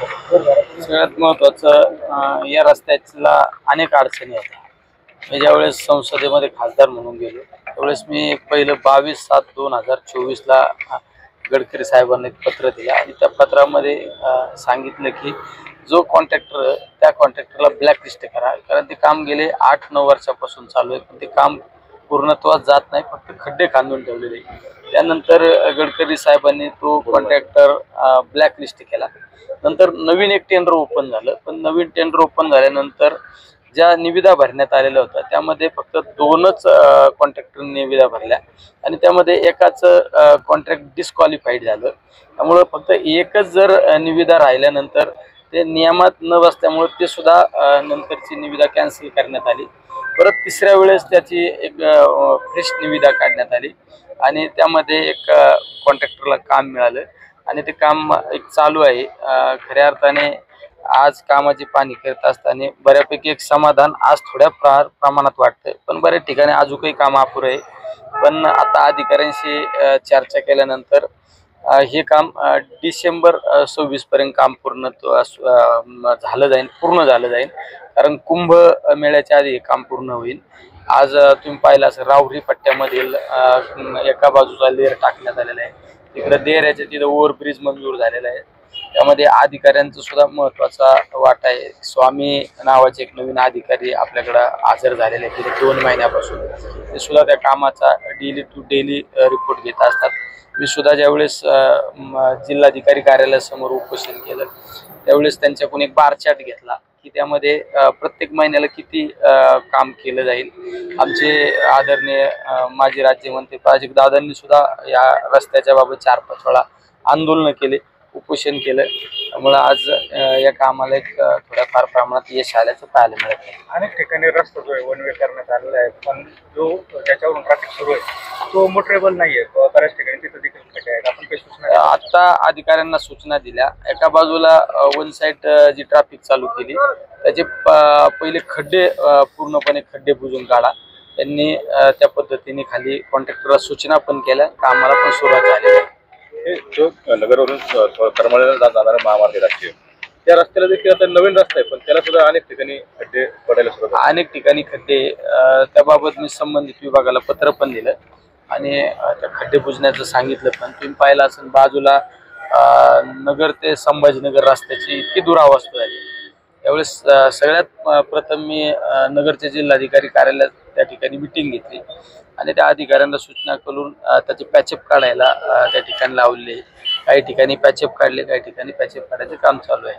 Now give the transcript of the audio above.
सगळ्यात महत्त्वाचं या रस्त्याला अनेक अडचणी होत्या. मी ज्यावेळेस संसदेमध्ये खासदार म्हणून गेलो त्यावेळेस मी पहिलं 22/7/2024 गडकरी साहेबांना एक पत्र दिलं आणि त्या पत्रामध्ये सांगितलं की जो कॉन्ट्रॅक्टर त्या कॉन्ट्रॅक्टरला ब्लॅकलिस्ट करा, कारण ते काम गेले 8-9 वर्षापासून चालू आहे, पण ते काम पूर्णत्वास जात नाही, फक्त खड्डे खांदून ठेवलेले. त्यानंतर गडकरी साहेबांनी तो कॉन्ट्रॅक्टर ब्लॅकलिस्ट केला. नंतर नवीन एक टेंडर ओपन झालं, पण नवीन टेंडर ओपन झाल्यानंतर ज्या निविदा भरण्यात आलेल्या होत्या त्यामध्ये फक्त 2च कॉन्ट्रॅक्टर निविदा भरल्या आणि त्यामध्ये एकाच कॉन्ट्रॅक्ट डिस्क्वालिफाईड झालं. त्यामुळं फक्त एकच जर निविदा राहिल्यानंतर ते नियमात न बसल्यामुळे ते सुद्धा नंतरची निविदा कॅन्सल करण्यात आली. परत तिसऱ्या वेळेस त्याची एक फ्रेश निविदा काढण्यात आली आणि त्यामध्ये एक कॉन्ट्रॅक्टरला काम मिळालं आणि ते काम एक चालू आहे. खऱ्या अर्थाने आज कामाची पाहणी करत असताना बऱ्यापैकी एक समाधान आज थोड्या प्रमाणात वाटतंय, पण बऱ्याच ठिकाणी अजूनही काम अपुरं आहे. पण आता अधिकाऱ्यांशी चर्चा केल्यानंतर हे काम डिसेंबर 26 पर्यंत काम पूर्ण झालं जाईल, कारण कुंभ मेळ्याच्या आधी हे काम पूर्ण होईल. आज तुम्ही पाहिलं असं राहुरी पट्ट्यामधील एका बाजूचा लेअर टाकण्यात आलेला आहे, तिकडे देऱ्याच्या तिथं ओव्हरब्रिज मंजूर झालेला आहे. त्यामध्ये अधिकाऱ्यांचा सुद्धा महत्वाचा वाटा आहे. स्वामी नावाचे एक नवीन अधिकारी आपल्याकडं हजर झालेले आहेत गेले 2 महिन्यापासून. ते सुद्धा त्या कामाचा डेली टू डेली रिपोर्ट घेत असतात. मी सुद्धा ज्यावेळेस जिल्हाधिकारी कार्यालयासमोर उपोषण केलं त्यावेळेस त्यांच्याकडून एक बार चार्ट घेतला की त्यामध्ये प्रत्येक महिन्याला किती काम केलं जाईल. आमचे आदरणीय माजी राज्यमंत्री प्राजक्त दादांनी सुद्धा या रस्त्याच्या बाबत 4-5 वेळा आंदोलन केले, उपोषण केलं. त्यामुळे आज या कामाला एक थोड्याफार प्रमाणात यश आल्याचं पाहायला मिळत आहे. अनेक ठिकाणी रस्ता जो आहे वन वे करण्यात आलेला आहे, पण जो त्याच्यावरून ट्रॅफिक सुरू आहे तो मोटरेबल नाहीये. बऱ्याच ठिकाणी तिथं देखील खड्डे आहेत. आपण काही सूचना आता अधिकाऱ्यांना सूचना दिल्या. एका बाजूला वन साईड जी ट्रॅफिक चालू केली त्याचे पहिले खड्डे पूर्णपणे खड्डे बुजून काढा. त्यांनी त्या पद्धतीने खाली कॉन्ट्रॅक्टरला सूचना पण केल्या, कामाला पण सुरुवात झाली आहे. जो नगरवरून करमाळ्याला जाणारा महामार्ग राष्ट्रीय त्या रस्त्याला देखील आता नवीन रस्ता आहे, पण त्याला सुद्धा अनेक ठिकाणी खड्डे पडायला सुरुवात झाली. अनेक ठिकाणी खड्डे, त्याबाबत मी संबंधित विभागाला पत्र पण दिलं आणि त्या खड्डे बुजण्याचं सांगितलं. पण तुम्ही पाहिलं असेल बाजूला नगर ते संभाजीनगर रस्त्याची इतकी दुरावस्था आहे. त्यावेळेस सगळ्यात प्रथम मी नगरच्या जिल्हाधिकारी कार्यालयात त्या ठिकाणी मिटिंग घेतली आणि त्या अधिकाऱ्यांना सूचना करून त्याचे पॅचअप काढायला त्या ठिकाणी लावले. काही ठिकाणी पॅचअप काढले, काही ठिकाणी पॅचअप काढायचं काम चालू आहे.